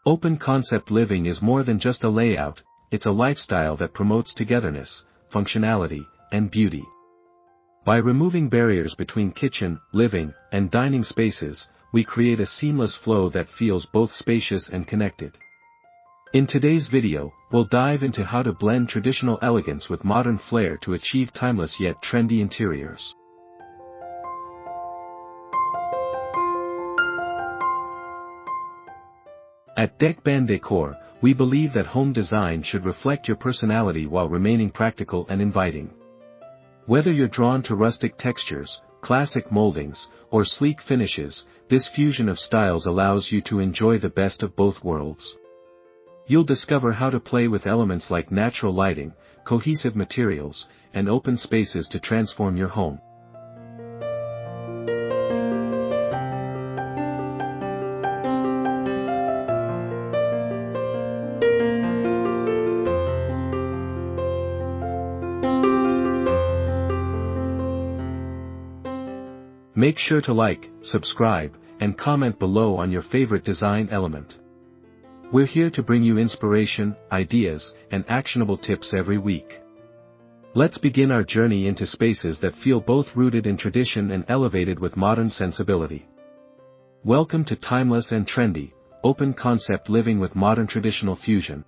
Open concept living is more than just a layout, it's a lifestyle that promotes togetherness, functionality, and beauty. By removing barriers between kitchen, living, and dining spaces, we create a seamless flow that feels both spacious and connected. In today's video, we'll dive into how to blend traditional elegance with modern flair to achieve timeless yet trendy interiors. At Dekban Decor, we believe that home design should reflect your personality while remaining practical and inviting. Whether you're drawn to rustic textures, classic moldings, or sleek finishes, this fusion of styles allows you to enjoy the best of both worlds. You'll discover how to play with elements like natural lighting, cohesive materials, and open spaces to transform your home. Make sure to like, subscribe, and comment below on your favorite design element. We're here to bring you inspiration, ideas, and actionable tips every week. Let's begin our journey into spaces that feel both rooted in tradition and elevated with modern sensibility. Welcome to timeless and trendy, open concept living with modern traditional fusion.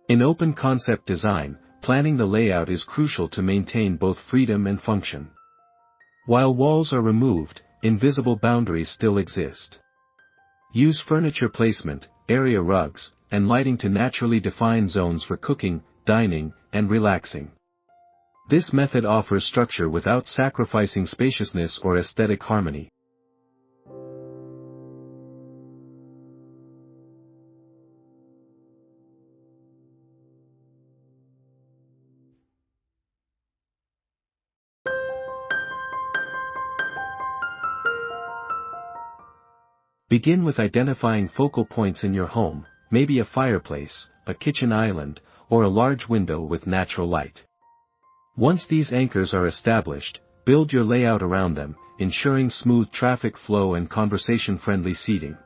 In open concept design, planning the layout is crucial to maintain both freedom and function. While walls are removed, invisible boundaries still exist. Use furniture placement, area rugs, and lighting to naturally define zones for cooking, dining, and relaxing. This method offers structure without sacrificing spaciousness or aesthetic harmony. Begin with identifying focal points in your home, maybe a fireplace, a kitchen island, or a large window with natural light. Once these anchors are established, build your layout around them, ensuring smooth traffic flow and conversation-friendly seating.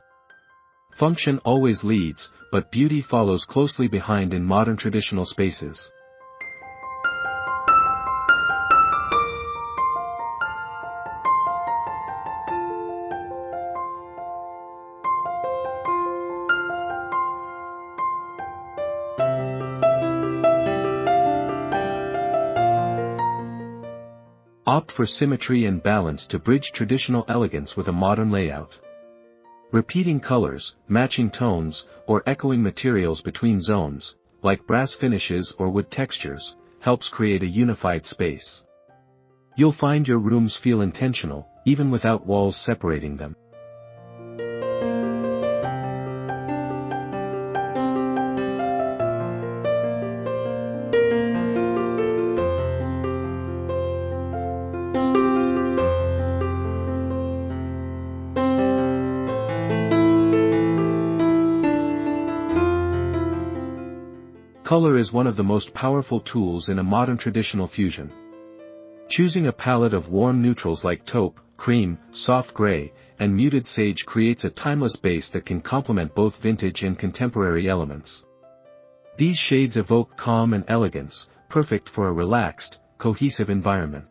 Function always leads, but beauty follows closely behind in modern traditional spaces. Opt for symmetry and balance to bridge traditional elegance with a modern layout. Repeating colors, matching tones, or echoing materials between zones, like brass finishes or wood textures, helps create a unified space. You'll find your rooms feel intentional, even without walls separating them. Color is one of the most powerful tools in a modern traditional fusion. Choosing a palette of warm neutrals like taupe, cream, soft gray, and muted sage creates a timeless base that can complement both vintage and contemporary elements. These shades evoke calm and elegance, perfect for a relaxed, cohesive environment.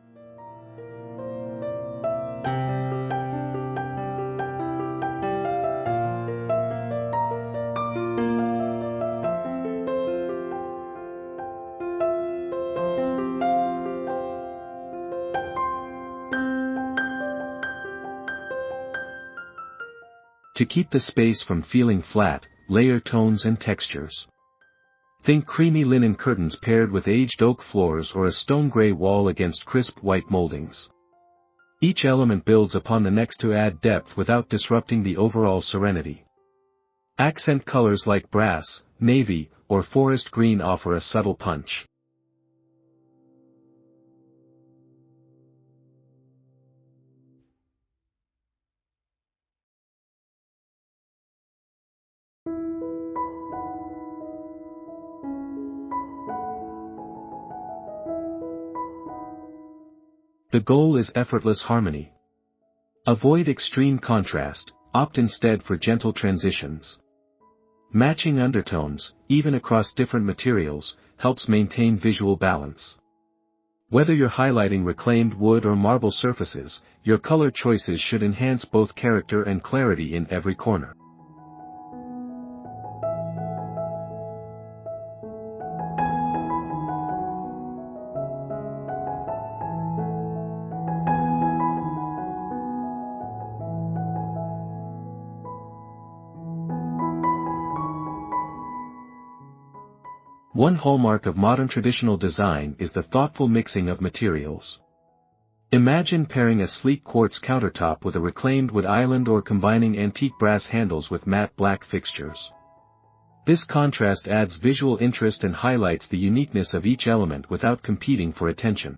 To keep the space from feeling flat, layer tones and textures. Think creamy linen curtains paired with aged oak floors or a stone gray wall against crisp white moldings. Each element builds upon the next to add depth without disrupting the overall serenity. Accent colors like brass, navy, or forest green offer a subtle punch. The goal is effortless harmony. Avoid extreme contrast, opt instead for gentle transitions. Matching undertones, even across different materials, helps maintain visual balance. Whether you're highlighting reclaimed wood or marble surfaces, your color choices should enhance both character and clarity in every corner. One hallmark of modern traditional design is the thoughtful mixing of materials. Imagine pairing a sleek quartz countertop with a reclaimed wood island or combining antique brass handles with matte black fixtures. This contrast adds visual interest and highlights the uniqueness of each element without competing for attention.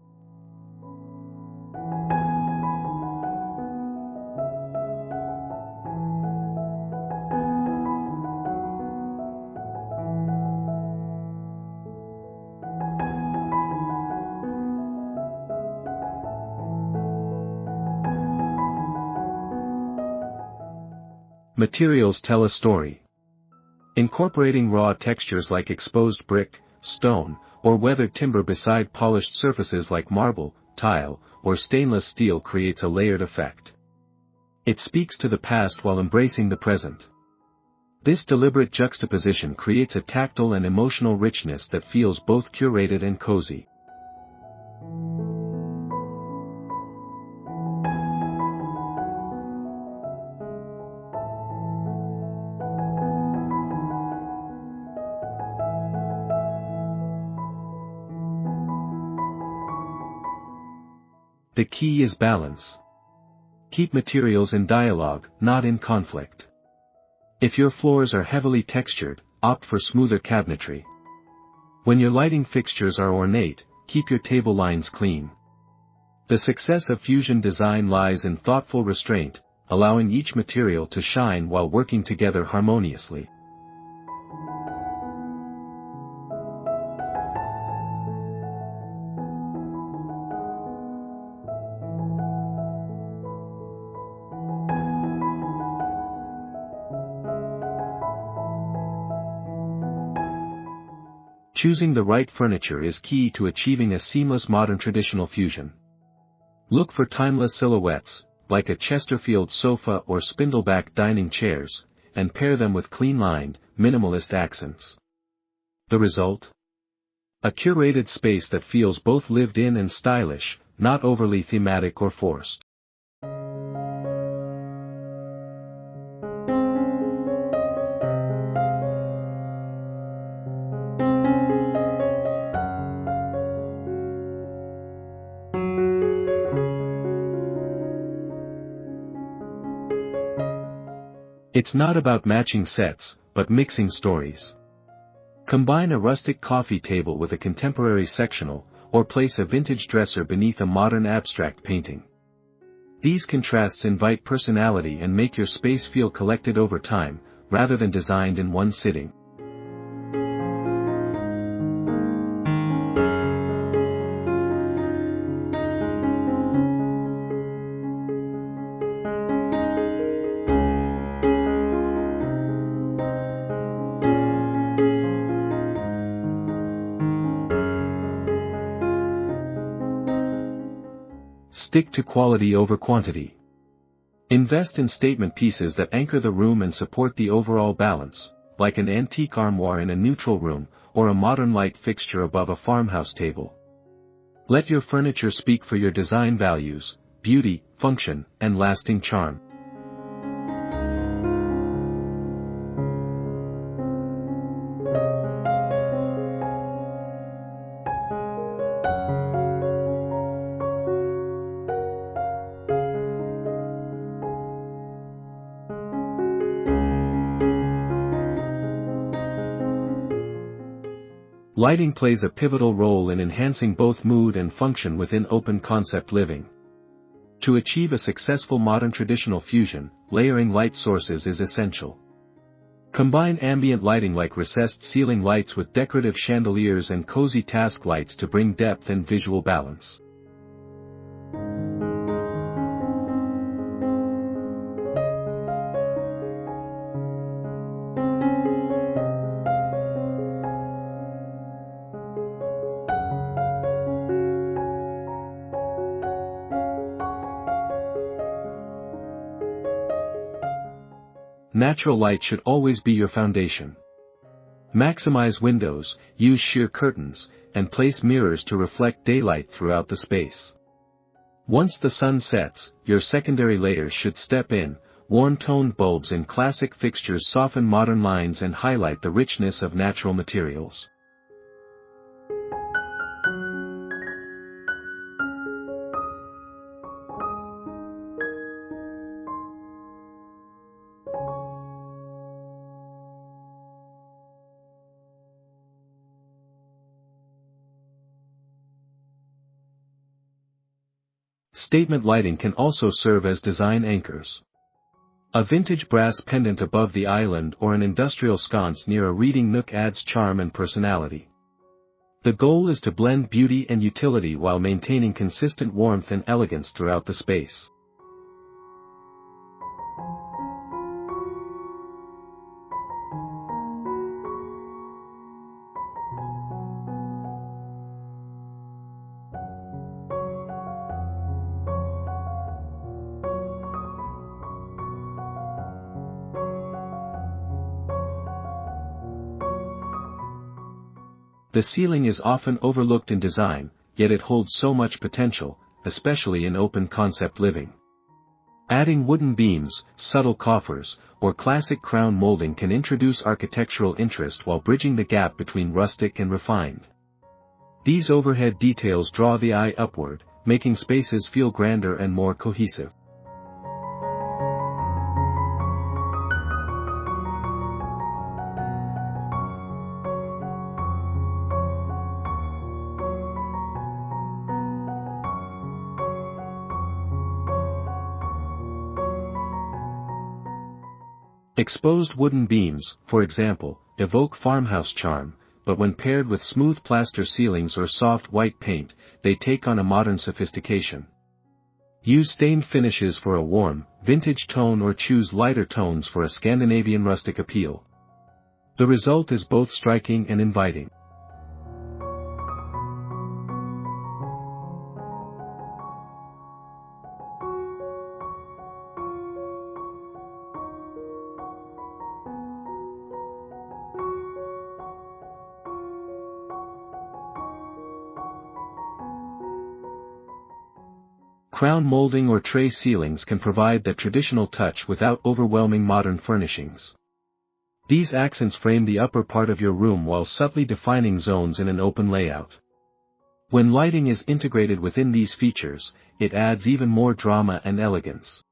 Materials tell a story. Incorporating raw textures like exposed brick, stone, or weathered timber beside polished surfaces like marble, tile, or stainless steel creates a layered effect. It speaks to the past while embracing the present. This deliberate juxtaposition creates a tactile and emotional richness that feels both curated and cozy. The key is balance. Keep materials in dialogue, not in conflict. If your floors are heavily textured, opt for smoother cabinetry. When your lighting fixtures are ornate, keep your table lines clean. The success of fusion design lies in thoughtful restraint, allowing each material to shine while working together harmoniously. Choosing the right furniture is key to achieving a seamless modern-traditional fusion. Look for timeless silhouettes, like a Chesterfield sofa or spindleback dining chairs, and pair them with clean-lined, minimalist accents. The result? A curated space that feels both lived in and stylish, not overly thematic or forced. It's not about matching sets, but mixing stories. Combine a rustic coffee table with a contemporary sectional, or place a vintage dresser beneath a modern abstract painting. These contrasts invite personality and make your space feel collected over time, rather than designed in one sitting. Stick to quality over quantity. Invest in statement pieces that anchor the room and support the overall balance, like an antique armoire in a neutral room, or a modern light fixture above a farmhouse table. Let your furniture speak for your design values, beauty, function, and lasting charm. Lighting plays a pivotal role in enhancing both mood and function within open-concept living. To achieve a successful modern-traditional fusion, layering light sources is essential. Combine ambient lighting like recessed ceiling lights with decorative chandeliers and cozy task lights to bring depth and visual balance. Natural light should always be your foundation. Maximize windows, use sheer curtains, and place mirrors to reflect daylight throughout the space. Once the sun sets, your secondary layers should step in. Warm-toned bulbs in classic fixtures soften modern lines and highlight the richness of natural materials. Statement lighting can also serve as design anchors. A vintage brass pendant above the island or an industrial sconce near a reading nook adds charm and personality. The goal is to blend beauty and utility while maintaining consistent warmth and elegance throughout the space. The ceiling is often overlooked in design, yet it holds so much potential, especially in open-concept living. Adding wooden beams, subtle coffers, or classic crown molding can introduce architectural interest while bridging the gap between rustic and refined. These overhead details draw the eye upward, making spaces feel grander and more cohesive. Exposed wooden beams, for example, evoke farmhouse charm, but when paired with smooth plaster ceilings or soft white paint, they take on a modern sophistication. Use stained finishes for a warm, vintage tone or choose lighter tones for a Scandinavian rustic appeal. The result is both striking and inviting. Crown molding or tray ceilings can provide that traditional touch without overwhelming modern furnishings. These accents frame the upper part of your room while subtly defining zones in an open layout. When lighting is integrated within these features, it adds even more drama and elegance.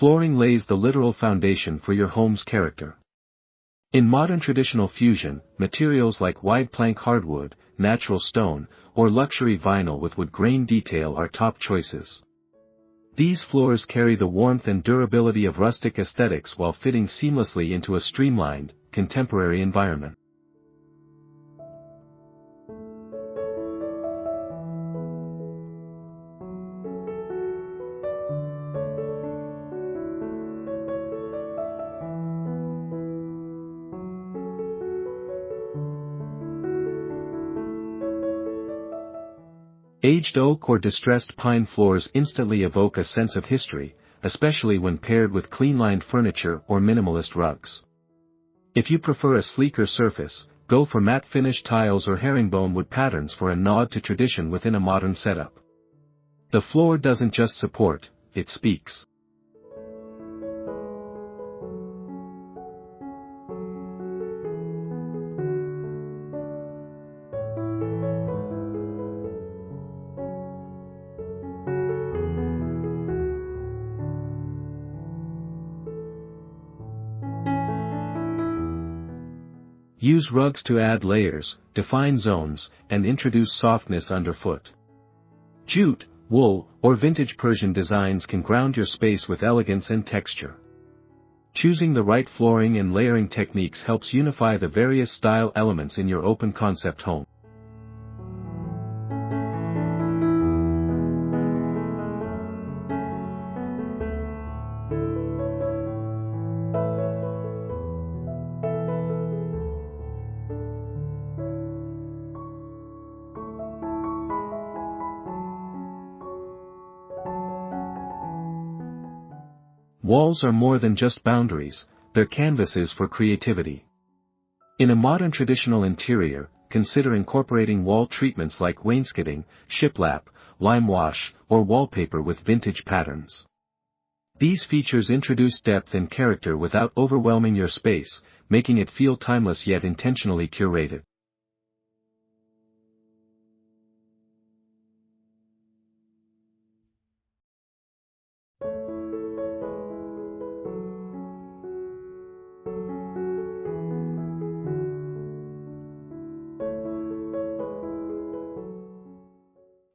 Flooring lays the literal foundation for your home's character. In modern traditional fusion, materials like wide plank hardwood, natural stone, or luxury vinyl with wood grain detail are top choices. These floors carry the warmth and durability of rustic aesthetics while fitting seamlessly into a streamlined, contemporary environment. Aged oak or distressed pine floors instantly evoke a sense of history, especially when paired with clean-lined furniture or minimalist rugs. If you prefer a sleeker surface, go for matte finish tiles or herringbone wood patterns for a nod to tradition within a modern setup. The floor doesn't just support, it speaks. Use rugs to add layers, define zones, and introduce softness underfoot. Jute, wool, or vintage Persian designs can ground your space with elegance and texture. Choosing the right flooring and layering techniques helps unify the various style elements in your open concept home. Walls are more than just boundaries, they're canvases for creativity. In a modern traditional interior, consider incorporating wall treatments like wainscoting, shiplap, lime wash, or wallpaper with vintage patterns. These features introduce depth and character without overwhelming your space, making it feel timeless yet intentionally curated.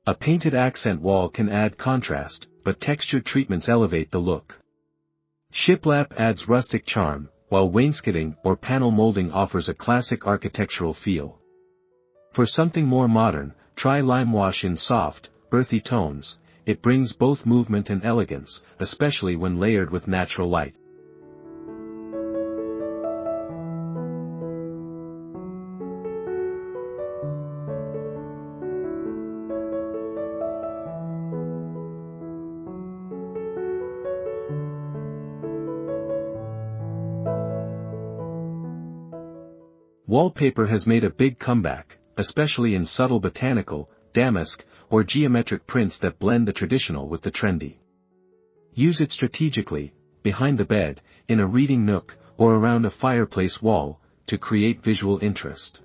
A painted accent wall can add contrast, but textured treatments elevate the look. Shiplap adds rustic charm, while wainscoting or panel molding offers a classic architectural feel. For something more modern, try lime wash in soft, earthy tones. It brings both movement and elegance, especially when layered with natural light. Wallpaper has made a big comeback, especially in subtle botanical, damask, or geometric prints that blend the traditional with the trendy. Use it strategically, behind the bed, in a reading nook, or around a fireplace wall, to create visual interest.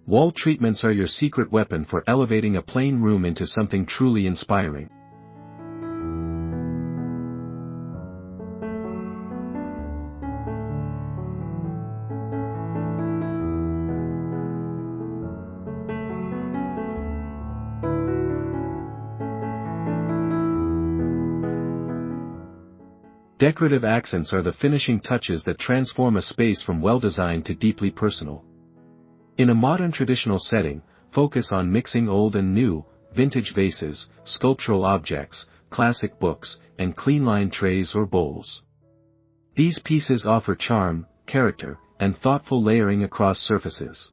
Wall treatments are your secret weapon for elevating a plain room into something truly inspiring. Decorative accents are the finishing touches that transform a space from well-designed to deeply personal. In a modern traditional setting, focus on mixing old and new, vintage vases, sculptural objects, classic books, and clean-lined trays or bowls. These pieces offer charm, character, and thoughtful layering across surfaces.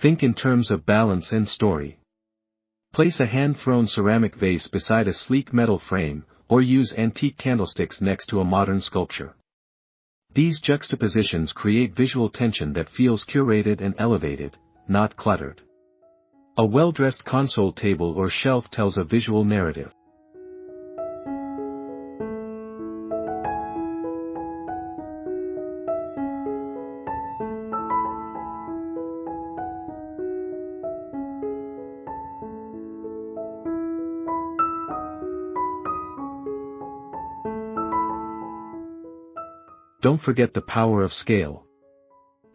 Think in terms of balance and story. Place a hand-thrown ceramic vase beside a sleek metal frame, or use antique candlesticks next to a modern sculpture. These juxtapositions create visual tension that feels curated and elevated, not cluttered. A well-dressed console table or shelf tells a visual narrative. Don't forget the power of scale.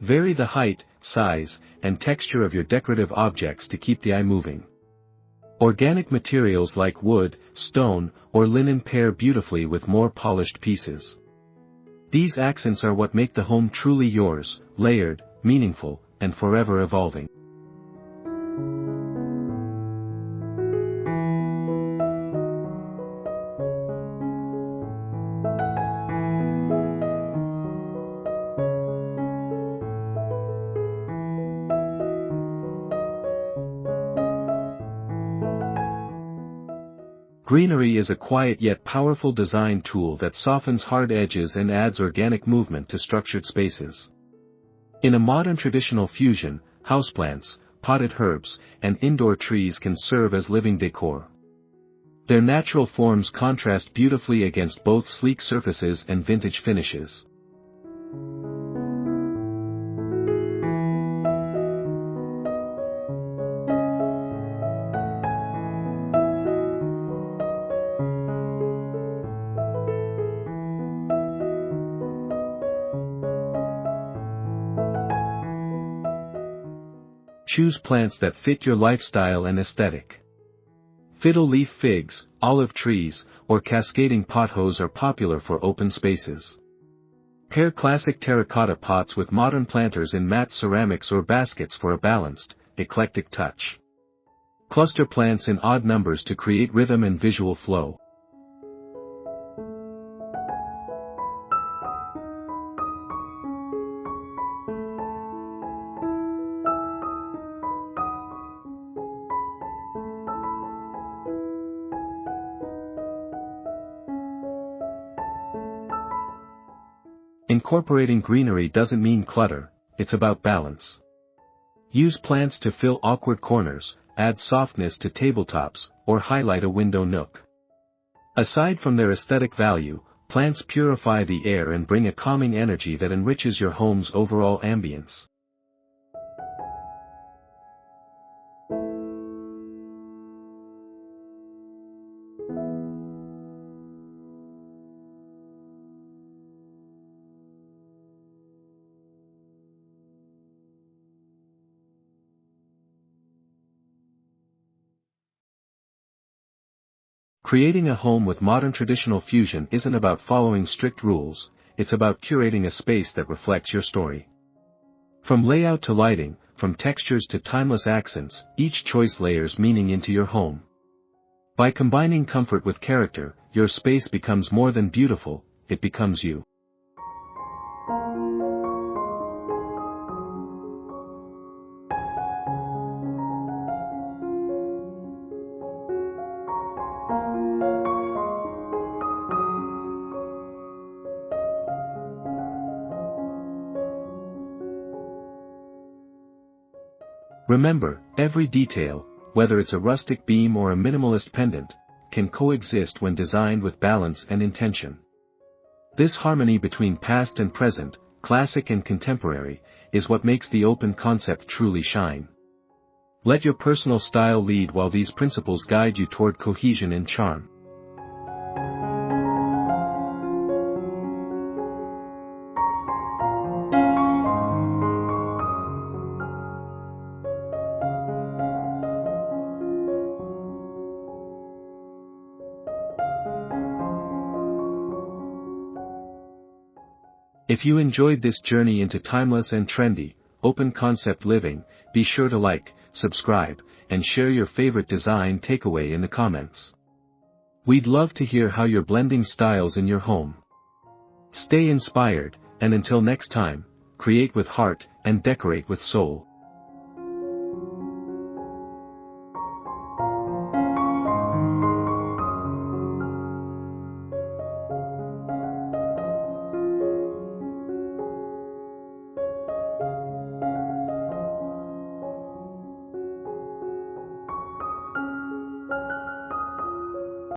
Vary the height, size, and texture of your decorative objects to keep the eye moving. Organic materials like wood, stone, or linen pair beautifully with more polished pieces. These accents are what make the home truly yours, layered, meaningful, and forever evolving. Greenery is a quiet yet powerful design tool that softens hard edges and adds organic movement to structured spaces. In a modern traditional fusion, houseplants, potted herbs, and indoor trees can serve as living decor. Their natural forms contrast beautifully against both sleek surfaces and vintage finishes. Choose plants that fit your lifestyle and aesthetic. Fiddle leaf figs, olive trees, or cascading pothos are popular for open spaces. Pair classic terracotta pots with modern planters in matte ceramics or baskets for a balanced, eclectic touch. Cluster plants in odd numbers to create rhythm and visual flow. Incorporating greenery doesn't mean clutter, it's about balance. Use plants to fill awkward corners, add softness to tabletops, or highlight a window nook. Aside from their aesthetic value, plants purify the air and bring a calming energy that enriches your home's overall ambience. Creating a home with modern traditional fusion isn't about following strict rules, it's about curating a space that reflects your story. From layout to lighting, from textures to timeless accents, each choice layers meaning into your home. By combining comfort with character, your space becomes more than beautiful, it becomes you. Remember, every detail, whether it's a rustic beam or a minimalist pendant, can coexist when designed with balance and intention. This harmony between past and present, classic and contemporary, is what makes the open concept truly shine. Let your personal style lead while these principles guide you toward cohesion and charm. If you enjoyed this journey into timeless and trendy, open concept living, be sure to like, subscribe, and share your favorite design takeaway in the comments. We'd love to hear how you're blending styles in your home. Stay inspired, and until next time, create with heart and decorate with soul.